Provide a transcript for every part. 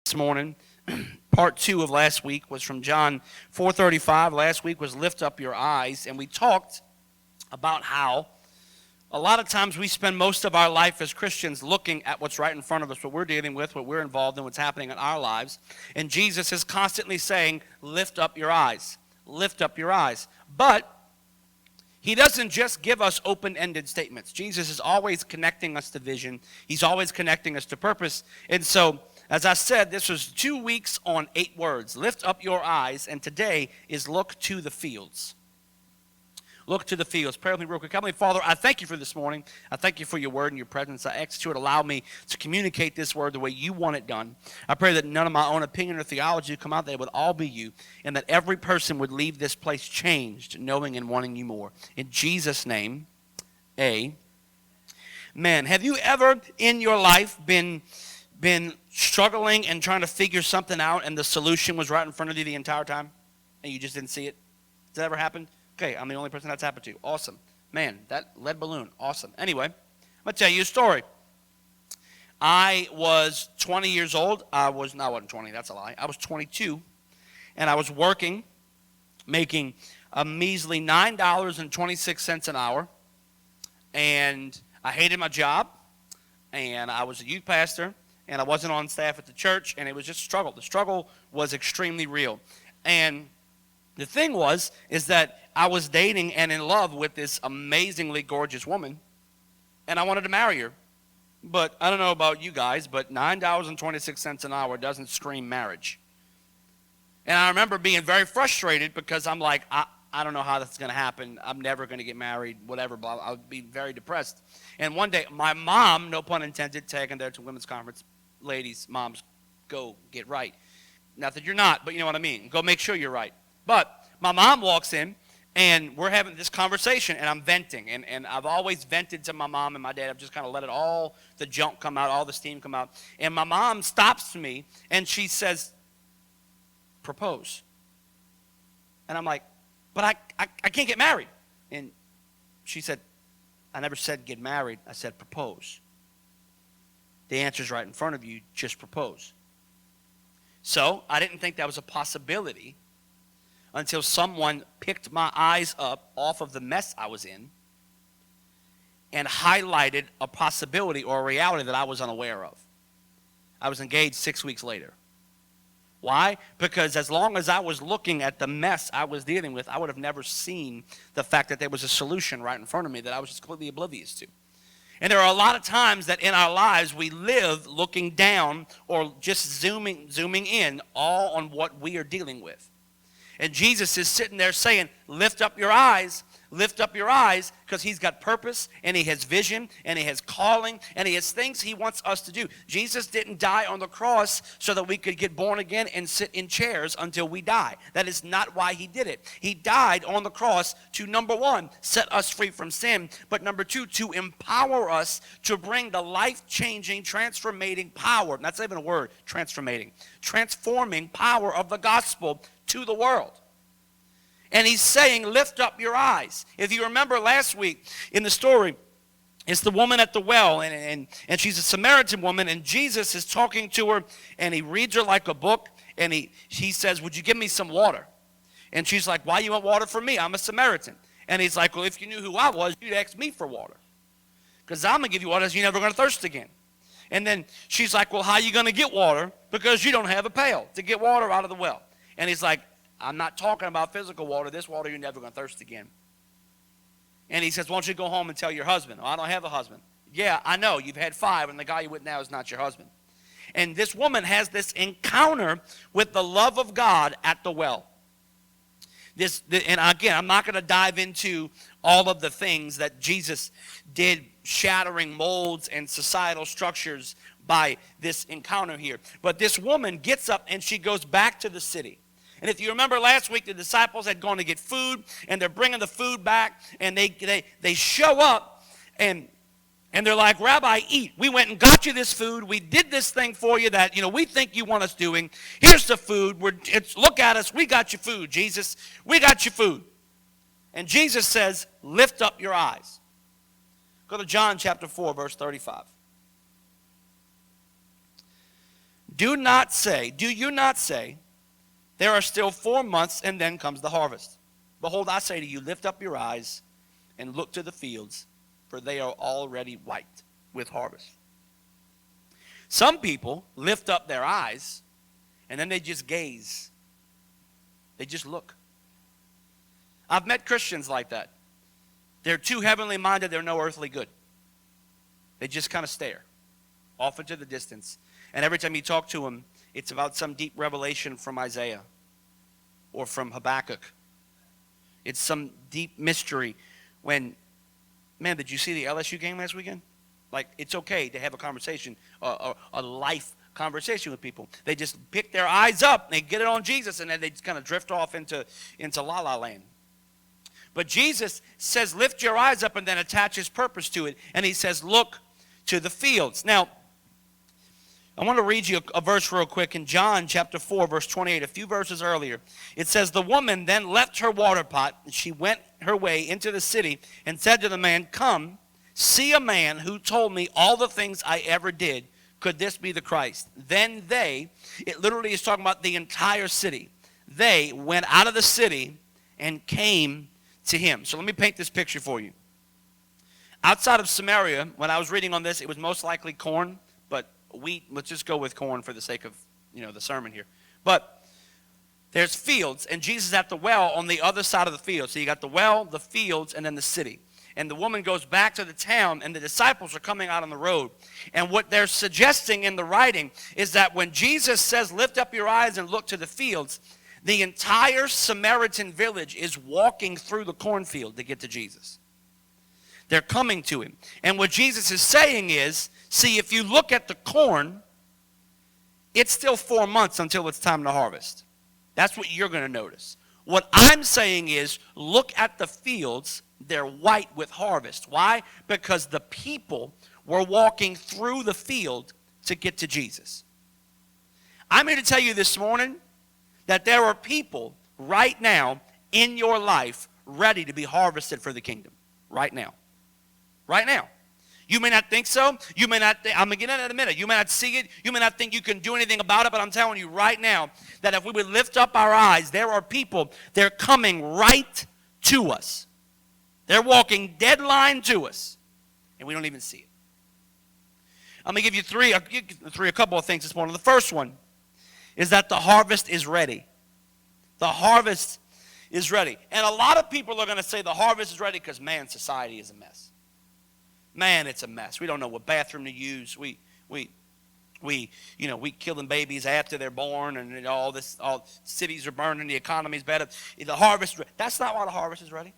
This morning. Part 2 of last week was from John 4:35. Last week was lift up your eyes, and we talked about how a lot of times we spend most of our life as Christians looking at what's right in front of us, what we're dealing with, what we're involved in, what's happening in our lives. And Jesus is constantly saying, lift up your eyes, lift up your eyes. But he doesn't just give us open-ended statements. Jesus is always connecting us to vision. He's always connecting us to purpose. And so, as I said, this was 2 weeks on 8 words. Lift up your eyes, and today is look to the fields. Look to the fields. Pray with me real quick. Heavenly Father, I thank you for this morning. I thank you for your word and your presence. I ask that you would allow me to communicate this word the way you want it done. I pray that none of my own opinion or theology would come out, that it would all be you, and that every person would leave this place changed, knowing and wanting you more. In Jesus' name, amen. Have you ever in your life been struggling and trying to figure something out, and the solution was right in front of you the entire time, and you just didn't see it? Has that ever happened? Okay, I'm the only person that's happened to. Awesome. Man, that lead balloon, awesome. Anyway, I'm going to tell you a story. I was 20 years old. I wasn't 20, that's a lie. I was 22, and I was working, making a measly $9.26 an hour, and I hated my job, and I was a youth pastor, and I wasn't on staff at the church, and it was just a struggle. The struggle was extremely real. And the thing is that I was dating and in love with this amazingly gorgeous woman, and I wanted to marry her. But I don't know about you guys, but $9.26 an hour doesn't scream marriage. And I remember being very frustrated because I'm like, I don't know how that's going to happen. I'm never going to get married, whatever. But I would be very depressed. And one day, my mom, no pun intended, tagging there to women's conference, ladies, moms, go get right. Not that you're not, but you know what I mean. Go make sure you're right. But my mom walks in, and we're having this conversation, and I'm venting. And I've always vented to my mom and my dad. I've just kind of let it all, the junk come out, all the steam come out. And my mom stops me, and she says, propose. And I'm like, but I can't get married. And she said, I never said get married. I said propose. The answer's right in front of you. Just propose. So I didn't think that was a possibility until someone picked my eyes up off of the mess I was in and highlighted a possibility or a reality that I was unaware of. I was engaged 6 weeks later. Why? Because as long as I was looking at the mess I was dealing with, I would have never seen the fact that there was a solution right in front of me that I was just completely oblivious to. And there are a lot of times that in our lives we live looking down or just zooming in all on what we are dealing with. And Jesus is sitting there saying, lift up your eyes, because he's got purpose, and he has vision, and he has calling, and he has things he wants us to do. Jesus didn't die on the cross so that we could get born again and sit in chairs until we die. That is not why he did it. He died on the cross to, number one, set us free from sin, but number two, to empower us to bring the life-changing, transforming power, that's not even a word, transforming power of the gospel to the world. And he's saying, lift up your eyes. If you remember last week in the story, it's the woman at the well, and she's a Samaritan woman, and Jesus is talking to her, and he reads her like a book, and he says, would you give me some water? And she's like, why you want water from me? I'm a Samaritan. And he's like, well, if you knew who I was, you'd ask me for water. Because I'm going to give you water so you're never going to thirst again. And then she's like, well, how are you going to get water? Because you don't have a pail to get water out of the well. And he's like, I'm not talking about physical water. This water, you're never going to thirst again. And he says, why don't you go home and tell your husband? Oh, I don't have a husband. Yeah, I know. You've had 5, and the guy you with now is not your husband. And this woman has this encounter with the love of God at the well. And again, I'm not going to dive into all of the things that Jesus did, shattering molds and societal structures by this encounter here. But this woman gets up, and she goes back to the city. And if you remember last week, the disciples had gone to get food, and they're bringing the food back, and they show up, and they're like, Rabbi, eat. We went and got you this food. We did this thing for you that, we think you want us doing. Here's the food. Look at us. We got you food, Jesus. We got you food. And Jesus says, lift up your eyes. Go to John chapter 4, verse 35. Do you not say, there are still 4 months and then comes the harvest? Behold, I say to you, lift up your eyes and look to the fields, for they are already white with harvest. Some people lift up their eyes and then they just gaze. They just look. I've met Christians like that. They're too heavenly minded, they're no earthly good. They just kind of stare off into the distance. And every time you talk to them, it's about some deep revelation from Isaiah or from Habakkuk. It's some deep mystery. When, man, did you see the LSU game last weekend? Like, it's okay to have a conversation, a life conversation with people. They just pick their eyes up, they get it on Jesus, and then they just kind of drift off into la-la land. But Jesus says, lift your eyes up, and then attach his purpose to it. And he says, look to the fields. Now, I want to read you a verse real quick in John chapter 4, verse 28, a few verses earlier. It says, the woman then left her water pot, and she went her way into the city and said to the man, come, see a man who told me all the things I ever did. Could this be the Christ? Then it literally is talking about the entire city. They went out of the city and came to him. So let me paint this picture for you. Outside of Samaria, when I was reading on this, it was most likely corn, but wheat. Let's just go with corn for the sake of the sermon here. But there's fields, and Jesus is at the well on the other side of the field. So you got the well, the fields, and then the city. And the woman goes back to the town, and the disciples are coming out on the road. And what they're suggesting in the writing is that when Jesus says, lift up your eyes and look to the fields, the entire Samaritan village is walking through the cornfield to get to Jesus. They're coming to him. And what Jesus is saying is, see, if you look at the corn, it's still 4 months until it's time to harvest. That's what you're going to notice. What I'm saying is, look at the fields. They're white with harvest. Why? Because the people were walking through the field to get to Jesus. I'm here to tell you this morning that there are people right now in your life ready to be harvested for the kingdom. Right now. Right now. You may not think so. You may not I'm going to get into that in a minute. You may not see it. You may not think you can do anything about it. But I'm telling you right now that if we would lift up our eyes, there are people, they're coming right to us. They're walking dead line to us. And we don't even see it. I'm going to give you a couple of things this morning. The first one is that the harvest is ready. The harvest is ready. And a lot of people are going to say the harvest is ready because, man, society is a mess. Man, it's a mess. We don't know what bathroom to use. We killing babies after they're born, and all cities are burning, the economy's bad. The harvest, that's not why the harvest is ready.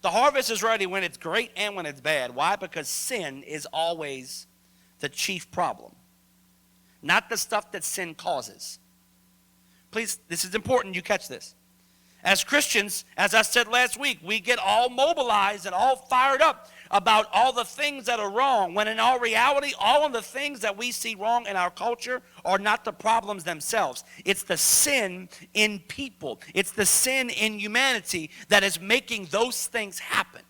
The harvest is ready when it's great and when it's bad. Why? Because sin is always the chief problem. Not the stuff that sin causes. Please, this is important you catch this. As Christians, as I said last week, we get all mobilized and all fired up about all the things that are wrong, when in all reality, all of the things that we see wrong in our culture are not the problems themselves. It's the sin in people. It's the sin in humanity that is making those things happen.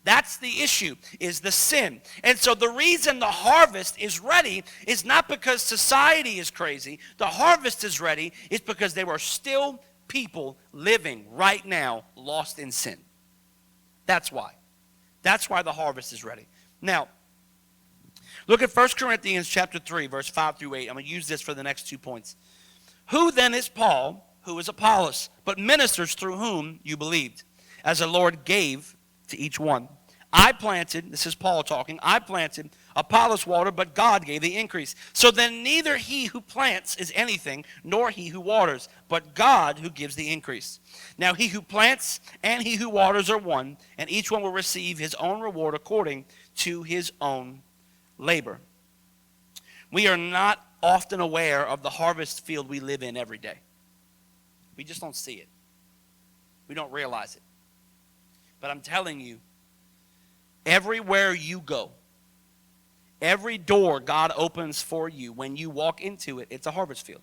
That's the issue, is the sin. And so the reason the harvest is ready is not because society is crazy. The harvest is ready is because there are still people living right now lost in sin. That's why. That's why the harvest is ready. Now, look at 1 Corinthians chapter 3, verse 5 through 8. I'm going to use this for the next 2 points. Who then is Paul, who is Apollos, but ministers through whom you believed, as the Lord gave to each one? I planted, this is Paul talking, I planted, Apollos watered, but God gave the increase. So then neither he who plants is anything, nor he who waters, but God who gives the increase. Now he who plants and he who waters are one, and each one will receive his own reward according to his own labor. We are not often aware of the harvest field we live in every day. We just don't see it. We don't realize it. But I'm telling you, everywhere you go, every door God opens for you, when you walk into it, it's a harvest field.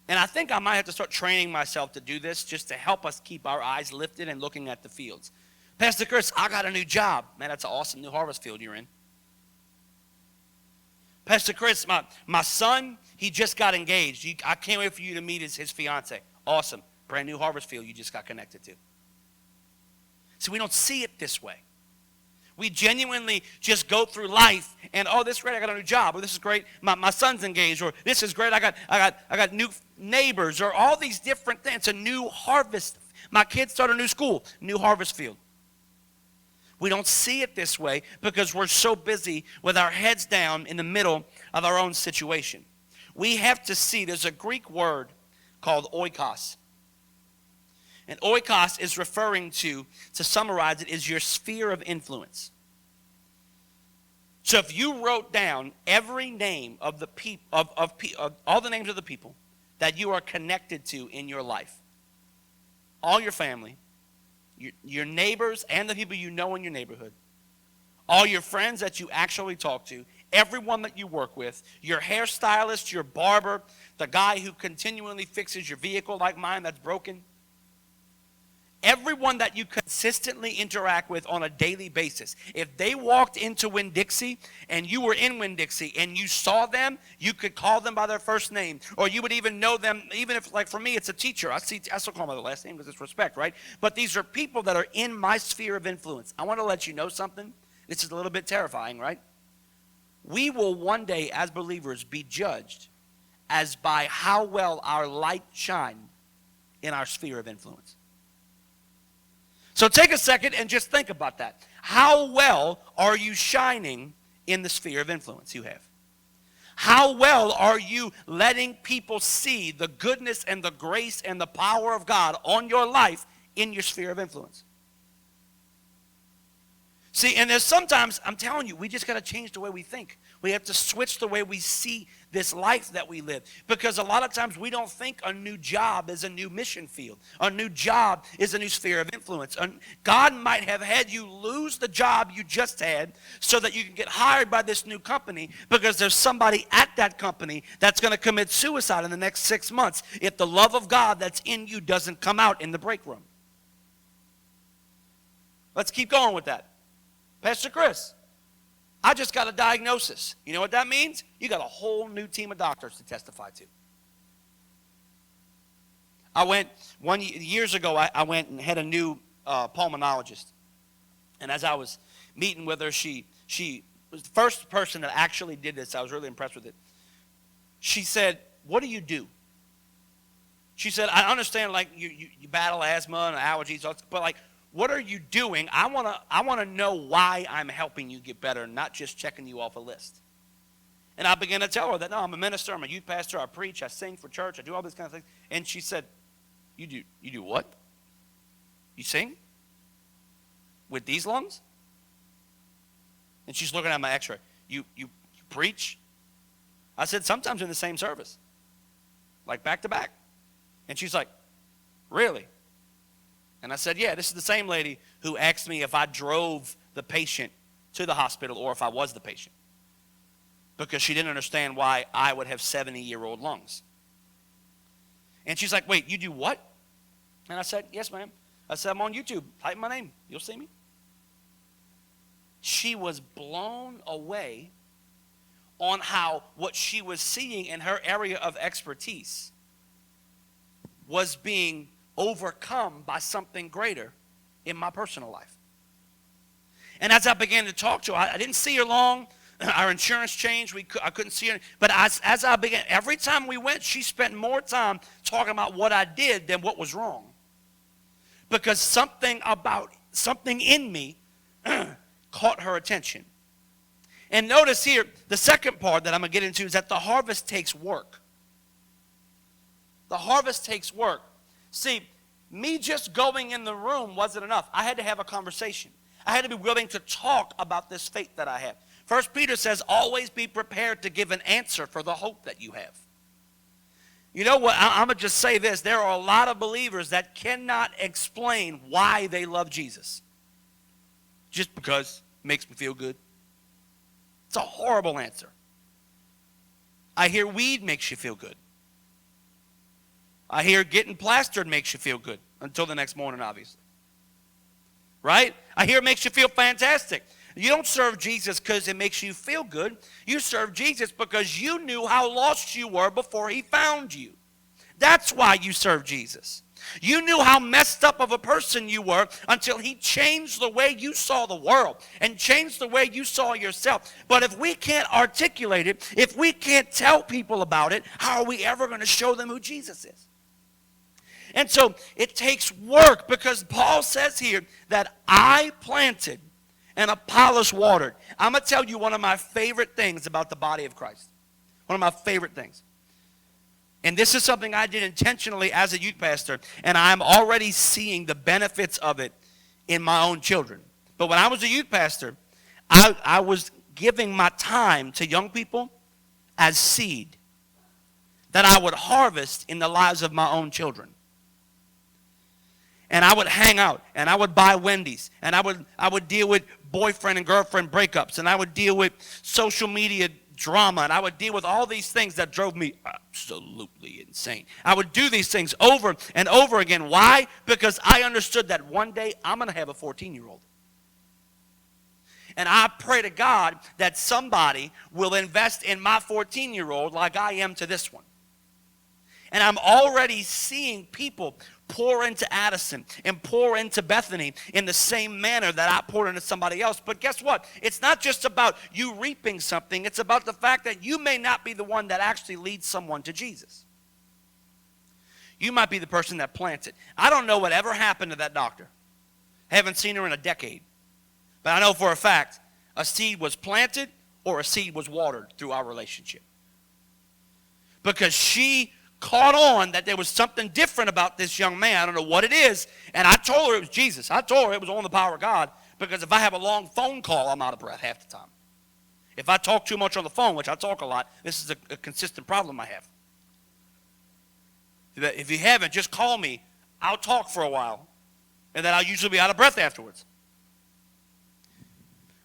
And I think I might have to start training myself to do this just to help us keep our eyes lifted and looking at the fields. Pastor Chris, I got a new job. Man, that's an awesome new harvest field you're in. Pastor Chris, my son, he just got engaged. I can't wait for you to meet his fiance. Awesome. Brand new harvest field you just got connected to. So we don't see it this way. We genuinely just go through life and, oh, this is great, I got a new job, or this is great, my son's engaged, or this is great, I got new neighbors, or all these different things. It's a new harvest. My kids start a new school, new harvest field. We don't see it this way because we're so busy with our heads down in the middle of our own situation. We have to see, there's a Greek word called oikos. And oikos is referring to summarize it, is your sphere of influence. So if you wrote down every name of the of all the names of the people that you are connected to in your life, all your family, your neighbors and the people you know in your neighborhood, all your friends that you actually talk to, everyone that you work with, your hairstylist, your barber, the guy who continually fixes your vehicle like mine that's broken, everyone that you consistently interact with on a daily basis. If they walked into Winn-Dixie and you were in Winn-Dixie and you saw them, you could call them by their first name, or you would even know them, even if, like for me, it's a teacher. I still call them by their last name because it's respect, right? But these are people that are in my sphere of influence. I want to let you know something. This is a little bit terrifying, right? We will one day, as believers, be judged as by how well our light shine in our sphere of influence. So take a second and just think about that. How well are you shining in the sphere of influence you have? How well are you letting people see the goodness and the grace and the power of God on your life in your sphere of influence? See, and there's sometimes, I'm telling you, we just got to change the way we think. We have to switch the way we see this life that we live. Because a lot of times we don't think a new job is a new mission field. A new job is a new sphere of influence. God might have had you lose the job you just had so that you can get hired by this new company because there's somebody at that company that's going to commit suicide in the next 6 months if the love of God that's in you doesn't come out in the break room. Let's keep going with that. Pastor Chris, I just got a diagnosis. You know what that means? You got a whole new team of doctors to testify to. I went, years ago, I went and had a new pulmonologist. And as I was meeting with her, she was the first person that actually did this. I was really impressed with it. She said, what do you do? She said, I understand, like, you battle asthma and allergies, but, like, what are you doing? I want to know why I'm helping you get better, not just checking you off a list. And I began to tell her that, no, I'm a minister, I'm a youth pastor, I preach, I sing for church, I do all these kind of things. And she said, you do what? You sing? With these lungs? And she's looking at my x-ray. You preach? I said, sometimes in the same service. Like back to back. And she's like, really? And I said, yeah, this is the same lady who asked me if I drove the patient to the hospital or if I was the patient. Because she didn't understand why I would have 70-year-old lungs. And she's like, wait, you do what? And I said, yes, ma'am. I said, I'm on YouTube. Type my name. You'll see me. She was blown away on how what she was seeing in her area of expertise was being overcome by something greater in my personal life. And as I began to talk to her, I didn't see her long. Our insurance changed. I couldn't see her. But as I began, every time we went, she spent more time talking about what I did than what was wrong. Because something in me caught her attention. And notice here, the second part that I'm going to get into is that the harvest takes work. The harvest takes work. See, me just going in the room wasn't enough. I had to have a conversation. I had to be willing to talk about this faith that I have. 1 Peter says, always be prepared to give an answer for the hope that you have. You know what? I'm going to just say this. There are a lot of believers that cannot explain why they love Jesus. Just because it makes me feel good. It's a horrible answer. I hear weed makes you feel good. I hear getting plastered makes you feel good until the next morning, obviously. Right? I hear it makes you feel fantastic. You don't serve Jesus because it makes you feel good. You serve Jesus because you knew how lost you were before he found you. That's why you serve Jesus. You knew how messed up of a person you were until he changed the way you saw the world and changed the way you saw yourself. But if we can't articulate it, if we can't tell people about it, how are we ever going to show them who Jesus is? And so it takes work, because Paul says here that I planted and Apollos watered. I'm going to tell you one of my favorite things about the body of Christ. One of my favorite things. And this is something I did intentionally as a youth pastor, and I'm already seeing the benefits of it in my own children. But when I was a youth pastor, I was giving my time to young people as seed that I would harvest in the lives of my own children. And I would hang out, and I would buy Wendy's, and I would deal with boyfriend and girlfriend breakups, and I would deal with social media drama, and I would deal with all these things that drove me absolutely insane. I would do these things over and over again. Why? Because I understood that one day I'm going to have a 14-year-old. And I pray to God that somebody will invest in my 14-year-old like I am to this one. And I'm already seeing people pour into Addison and pour into Bethany in the same manner that I poured into somebody else. But guess what? It's not just about you reaping something. It's about the fact that you may not be the one that actually leads someone to Jesus. You might be the person that plants it. I don't know whatever happened to that doctor. I haven't seen her in a decade. But I know for a fact a seed was planted or a seed was watered through our relationship. Because she caught on that there was something different about this young man. I don't know what it is. And I told her it was Jesus. I told her it was on the power of God. Because if I have a long phone call, I'm out of breath half the time. If I talk too much on the phone, which I talk a lot, this is a consistent problem I have. If you haven't, just call me. I'll talk for a while. And then I'll usually be out of breath afterwards.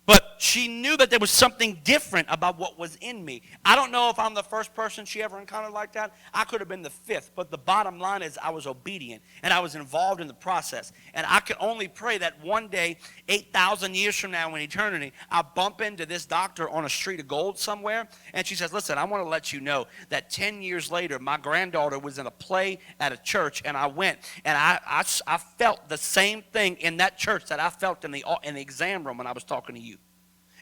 But she knew that there was something different about what was in me. I don't know if I'm the first person she ever encountered like that. I could have been the fifth. But the bottom line is I was obedient. And I was involved in the process. And I can only pray that one day, 8,000 years from now in eternity, I'll bump into this doctor on a street of gold somewhere. And she says, listen, I want to let you know that 10 years later, my granddaughter was in a play at a church. And I went. And I felt the same thing in that church that I felt in the exam room when I was talking to you.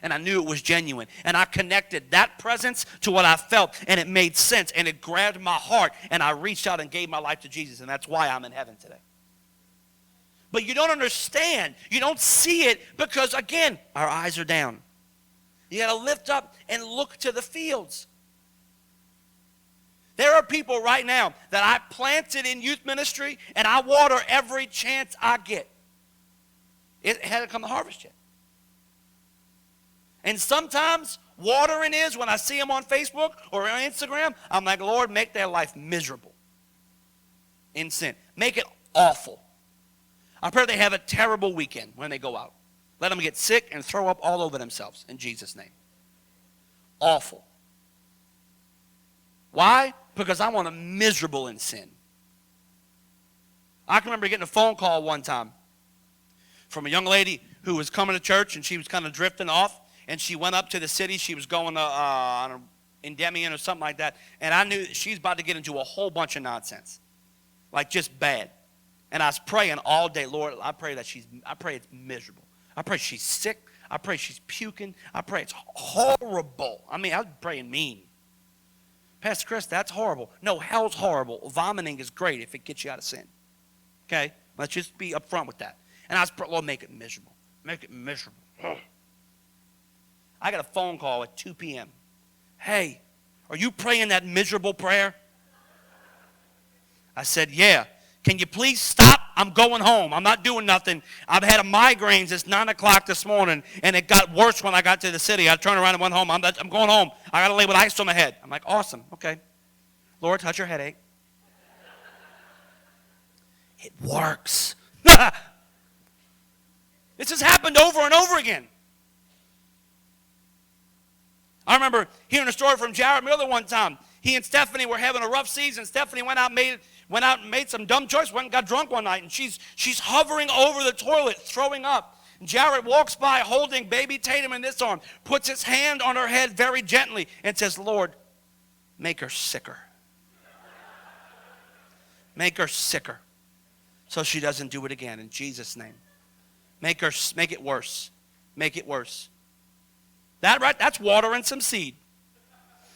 And I knew it was genuine. And I connected that presence to what I felt. And it made sense. And it grabbed my heart. And I reached out and gave my life to Jesus. And that's why I'm in heaven today. But you don't understand. You don't see it because, again, our eyes are down. You got to lift up and look to the fields. There are people right now that I planted in youth ministry. And I water every chance I get. It hasn't come to harvest yet. And sometimes watering is when I see them on Facebook or on Instagram, I'm like, Lord, make their life miserable in sin. Make it awful. I pray they have a terrible weekend when they go out. Let them get sick and throw up all over themselves in Jesus' name. Awful. Why? Because I want them miserable in sin. I can remember getting a phone call one time from a young lady who was coming to church and she was kind of drifting off. And she went up to the city. She was going to Endymion or something like that. And I knew she's about to get into a whole bunch of nonsense. Like just bad. And I was praying all day. Lord, I pray it's miserable. I pray she's sick. I pray she's puking. I pray it's horrible. I mean, I was praying mean. Pastor Chris, that's horrible. No, hell's horrible. Vomiting is great if it gets you out of sin. Okay? Let's just be upfront with that. And I was praying, Lord, make it miserable. Make it miserable. I got a phone call at 2 p.m. Hey, are you praying that miserable prayer? I said, yeah. Can you please stop? I'm going home. I'm not doing nothing. I've had a migraine since 9 o'clock this morning, and it got worse when I got to the city. I turned around and went home. I'm going home. I got to lay with ice on my head. I'm like, awesome. Okay. Lord, touch your headache. It works. This has happened over and over again. I remember hearing a story from Jared Miller one time. He and Stephanie were having a rough season. Stephanie went out and made some dumb choice, went and got drunk one night, and she's hovering over the toilet, throwing up. Jared walks by holding baby Tatum in this arm, puts his hand on her head very gently, and says, Lord, make her sicker. Make her sicker so she doesn't do it again in Jesus' name. Make it worse. Make it worse. That's watering some seed.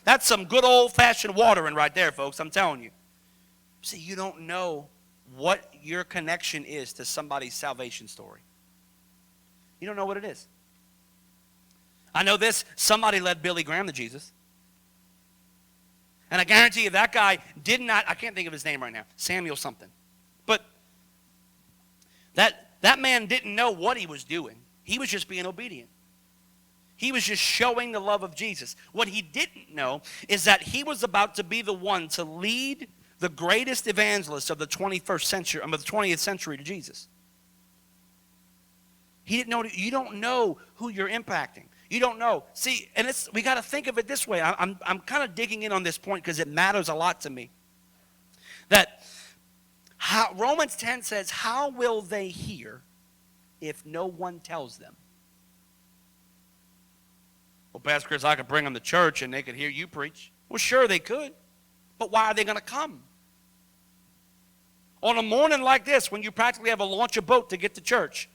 That's some good old-fashioned watering right there, folks, I'm telling you. See, you don't know what your connection is to somebody's salvation story. You don't know what it is. I know this, somebody led Billy Graham to Jesus. And I guarantee you that guy did not, I can't think of his name right now, Samuel something. But that man didn't know what he was doing. He was just being obedient. He was just showing the love of Jesus. What he didn't know is that he was about to be the one to lead the greatest evangelist of the 21st century, of the 20th century to Jesus. He didn't know. You don't know who you're impacting. You don't know. See, and we got to think of it this way. I'm kind of digging in on this point because it matters a lot to me. That Romans 10 says, how will they hear if no one tells them? Well, Pastor Chris, I could bring them to church and they could hear you preach. Well, sure they could. But why are they going to come? On a morning like this, when you practically have to launch a boat to get to church,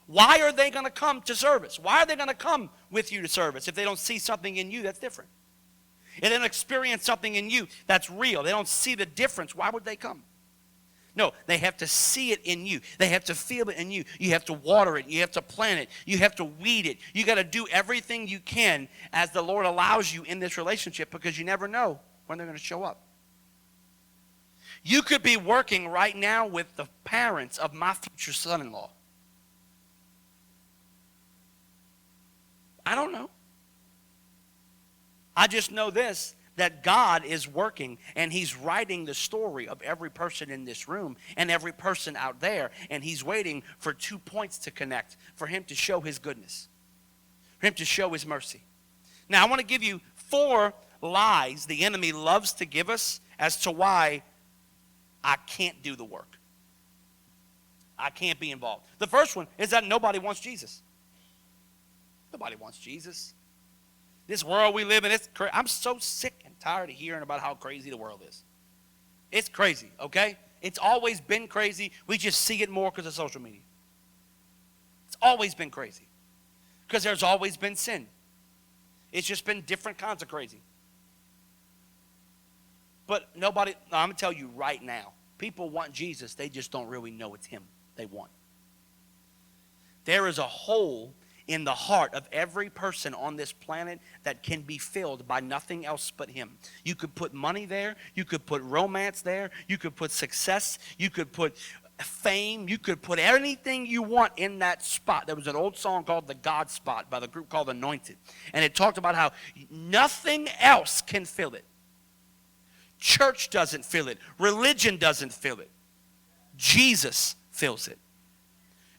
why are they going to come to service? Why are they going to come with you to service if they don't see something in you that's different? If they don't experience something in you that's real, they don't see the difference, why would they come? No, they have to see it in you. They have to feel it in you. You have to water it. You have to plant it. You have to weed it. You got to do everything you can as the Lord allows you in this relationship because you never know when they're going to show up. You could be working right now with the parents of my future son-in-law. I don't know. I just know this, that God is working and he's writing the story of every person in this room and every person out there, and he's waiting for 2 points to connect, for him to show his goodness, for him to show his mercy. Now, I want to give you 4 lies the enemy loves to give us as to why I can't do the work. I can't be involved. The first one is that nobody wants Jesus. Nobody wants Jesus. This world we live in, I'm so sick and tired of hearing about how crazy the world is. It's crazy, okay? It's always been crazy. We just see it more because of social media. It's always been crazy because there's always been sin. It's just been different kinds of crazy. But I'm going to tell you right now, people want Jesus. They just don't really know it's him they want. There is a hole in the heart of every person on this planet that can be filled by nothing else but him. You could put money there. You could put romance there. You could put success. You could put fame. You could put anything you want in that spot. There was an old song called The God Spot by the group called Anointed. And it talked about how nothing else can fill it. Church doesn't fill it. Religion doesn't fill it. Jesus fills it.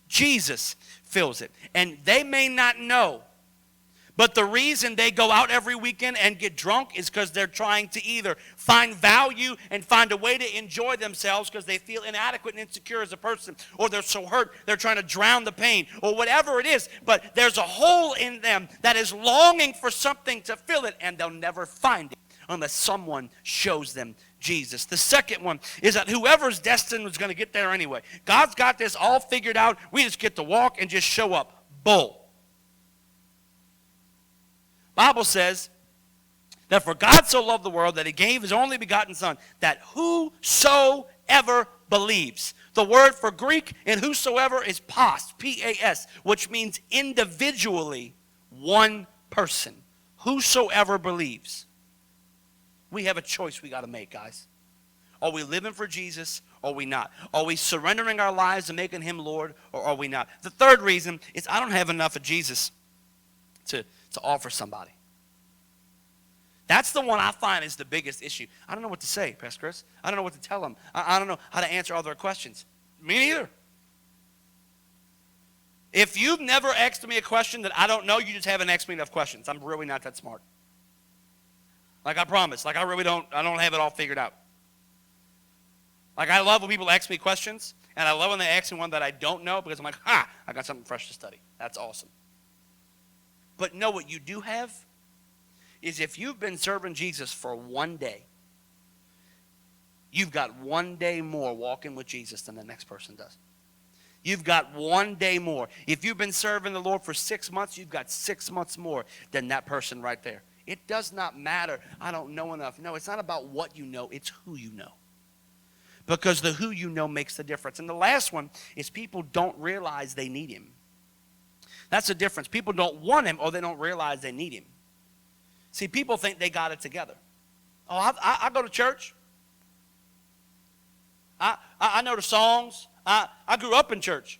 Jesus fills it. And they may not know, but the reason they go out every weekend and get drunk is because they're trying to either find value and find a way to enjoy themselves because they feel inadequate and insecure as a person, or they're so hurt they're trying to drown the pain, or whatever it is. But there's a hole in them that is longing for something to fill it, and they'll never find it unless someone shows them Jesus. The second one is that whoever's destined was going to get there anyway. God's got this all figured out. We just get to walk and just show up. Bull. Bible says that for God so loved the world that he gave his only begotten son, that whosoever believes. The word for Greek in whosoever is pas, P-A-S, which means individually one person. Whosoever believes. We have a choice we got to make, guys. Are we living for Jesus or are we not? Are we surrendering our lives and making him Lord, or are we not? The third reason is I don't have enough of Jesus to offer somebody. That's the one I find is the biggest issue. I don't know what to say, Pastor Chris. I don't know what to tell them. I don't know how to answer all their questions. Me neither. If you've never asked me a question that I don't know, you just haven't asked me enough questions. I'm really not that smart. Like I promise. Like I don't have it all figured out. Like, I love when people ask me questions, and I love when they ask me one that I don't know, because I'm like, I got something fresh to study. That's awesome. But know what you do have is if you've been serving Jesus for one day, you've got one day more walking with Jesus than the next person does. You've got one day more. If you've been serving the Lord for 6 months, you've got 6 months more than that person right there. It does not matter, I don't know enough. No, it's not about what you know, it's who you know. Because the who you know makes the difference. And the last one is people don't realize they need him. That's the difference. People don't want him or they don't realize they need him. See, people think they got it together. Oh, I go to church. I know the songs. I grew up in church.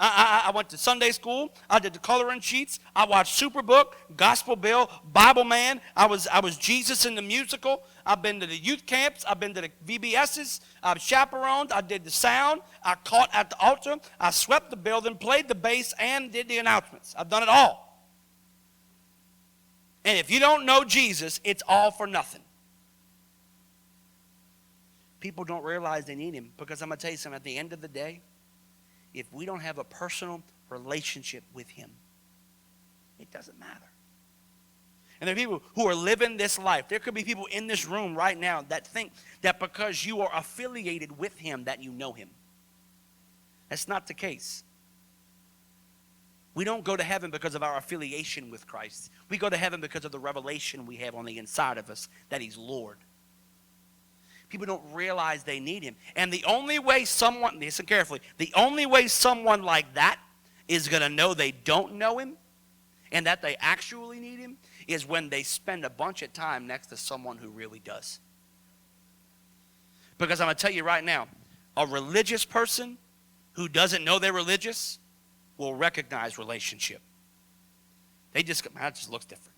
I went to Sunday school. I did the coloring sheets. I watched Superbook, Gospel Bill, Bible Man. I was Jesus in the musical. I've been to the youth camps. I've been to the VBSs. I've chaperoned. I did the sound. I taught at the altar. I swept the building, played the bass, and did the announcements. I've done it all. And if you don't know Jesus, it's all for nothing. People don't realize they need him, because I'm going to tell you something. At the end of the day, if we don't have a personal relationship with him, it doesn't matter. And there are people who are living this life. There could be people in this room right now that think that because you are affiliated with him that you know him. That's not the case. We don't go to heaven because of our affiliation with Christ. We go to heaven because of the revelation we have on the inside of us that he's Lord. People don't realize they need him. And the only way someone, listen carefully, the only way someone like that is going to know they don't know him and that they actually need him is when they spend a bunch of time next to someone who really does. Because I'm going to tell you right now, a religious person who doesn't know they're religious will recognize relationship. That just looks different.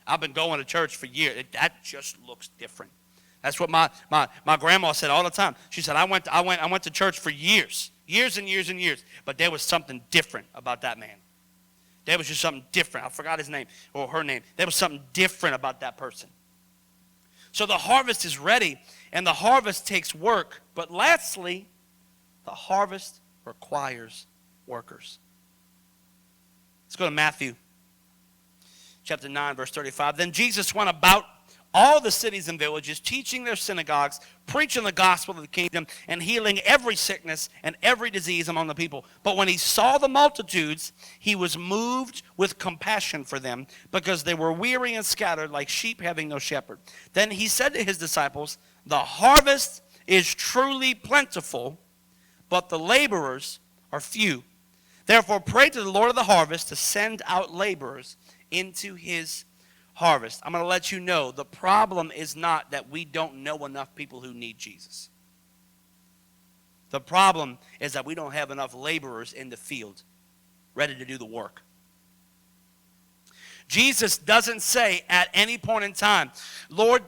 I've been going to church for years. That just looks different. That's what my grandma said all the time. She said, I went to church for years and years and years, but there was something different about that man. There was just something different. I forgot his name or her name. There was something different about that person. So the harvest is ready, and the harvest takes work. But lastly, the harvest requires workers. Let's go to Matthew chapter 9, verse 35. Then Jesus went about all the cities and villages, teaching their synagogues, preaching the gospel of the kingdom, and healing every sickness and every disease among the people. But when he saw the multitudes, he was moved with compassion for them, because they were weary and scattered like sheep having no shepherd. Then he said to his disciples, the harvest is truly plentiful, but the laborers are few. Therefore pray to the Lord of the harvest to send out laborers into his harvest. I'm going to let you know the problem is not that we don't know enough people who need Jesus. The problem is that we don't have enough laborers in the field ready to do the work. Jesus doesn't say at any point in time, Lord,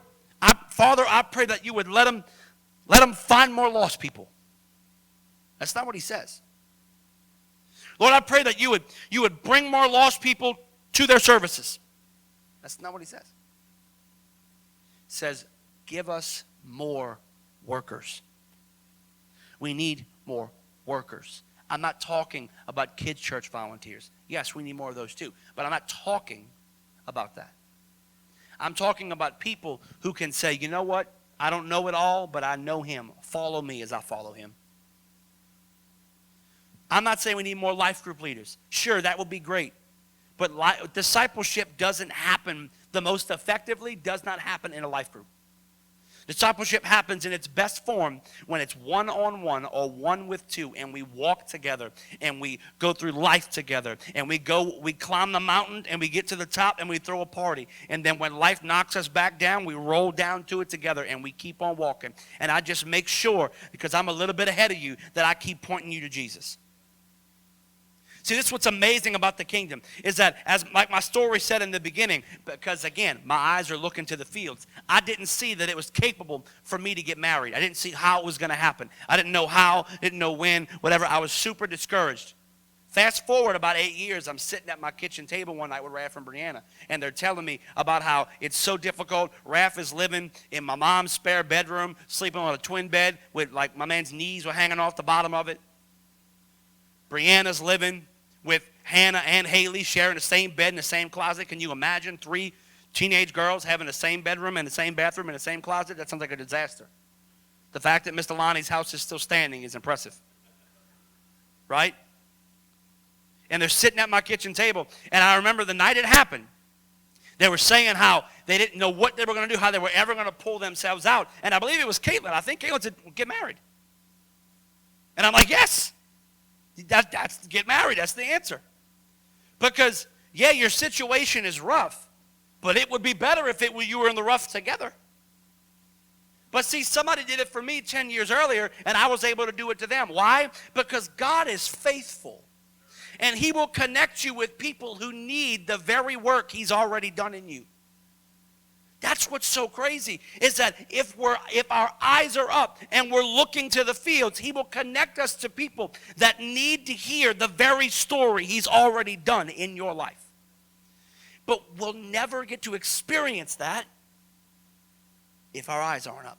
Father, I pray that you would let them find more lost people. That's not what he says. Lord, I pray that you would bring more lost people to their services. That's not what he says. He says, give us more workers. We need more workers. I'm not talking about kids' church volunteers. Yes, we need more of those too. But I'm not talking about that. I'm talking about people who can say, you know what? I don't know it all, but I know him. Follow me as I follow him. I'm not saying we need more life group leaders. Sure, that would be great. But discipleship doesn't happen, the most effectively does not happen in a life group. Discipleship happens in its best form when it's one-on-one or one with two, and we walk together and we go through life together, and we climb the mountain and we get to the top and we throw a party. And then when life knocks us back down, we roll down to it together and we keep on walking. And I just make sure, because I'm a little bit ahead of you, that I keep pointing you to Jesus. See, this is what's amazing about the kingdom, is that, as like my story said in the beginning, because again, my eyes are looking to the fields. I didn't see that it was capable for me to get married. I didn't see how it was going to happen. I didn't know how, didn't know when, whatever. I was super discouraged. Fast forward about 8 years, I'm sitting at my kitchen table one night with Raph and Brianna, and they're telling me about how it's so difficult. Raph is living in my mom's spare bedroom, sleeping on a twin bed with, like, my man's knees were hanging off the bottom of it. Brianna's living with Hannah and Haley, sharing the same bed in the same closet. Can you imagine 3 teenage girls having the same bedroom and the same bathroom and the same closet? That sounds like a disaster. The fact that Mr. Lonnie's house is still standing is impressive, right? And they're sitting at my kitchen table. And I remember the night it happened, they were saying how they didn't know what they were going to do, how they were ever going to pull themselves out. And I believe it was Caitlin. I think Caitlin said, get married. And I'm like, yes. That's get married. That's the answer. Because, yeah, your situation is rough. But it would be better if you were in the rough together. But see, somebody did it for me 10 years earlier, and I was able to do it to them. Why? Because God is faithful. And he will connect you with people who need the very work he's already done in you. That's what's so crazy, is that if our eyes are up and we're looking to the fields, he will connect us to people that need to hear the very story he's already done in your life. But we'll never get to experience that if our eyes aren't up,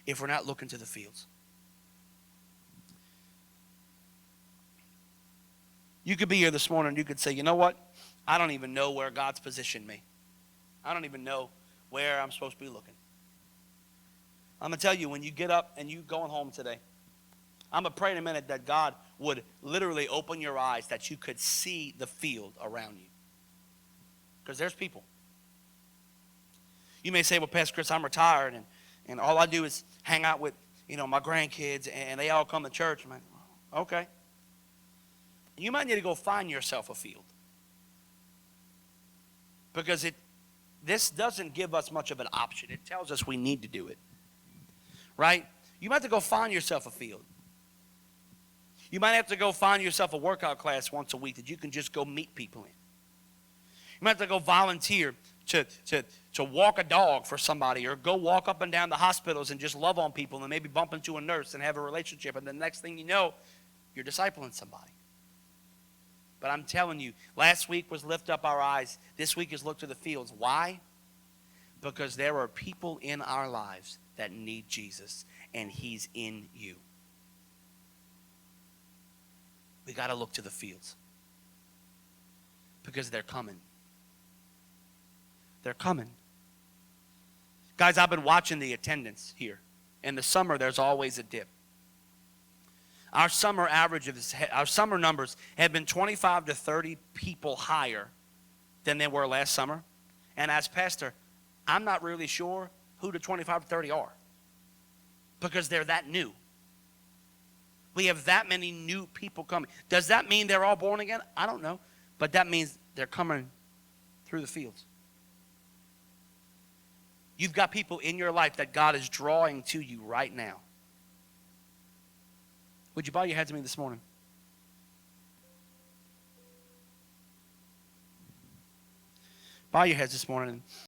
if we're not looking to the fields. You could be here this morning and you could say, you know what? I don't even know where God's positioned me. I don't even know where I'm supposed to be looking. I'm going to tell you, when you get up and you going home today, I'm going to pray in a minute that God would literally open your eyes, that you could see the field around you. Because there's people. You may say, well, Pastor Chris, I'm retired, and all I do is hang out with, my grandkids, and they all come to church. I'm like, okay. You might need to go find yourself a field. Because this doesn't give us much of an option. It tells us we need to do it. Right? You might have to go find yourself a field. You might have to go find yourself a workout class once a week that you can just go meet people in. You might have to go volunteer to walk a dog for somebody, or go walk up and down the hospitals and just love on people and maybe bump into a nurse and have a relationship. And the next thing you know, you're discipling somebody. But I'm telling you, last week was lift up our eyes. This week is look to the fields. Why? Because there are people in our lives that need Jesus, and he's in you. We got to look to the fields. Because they're coming. They're coming. Guys, I've been watching the attendance here. In the summer, there's always a dip. Our summer numbers have been 25 to 30 people higher than they were last summer. And as pastor, I'm not really sure who the 25 to 30 are, because they're that new. We have that many new people coming. Does that mean they're all born again? I don't know. But that means they're coming through the fields. You've got people in your life that God is drawing to you right now. Would you bow your heads to me this morning? Bow your heads this morning.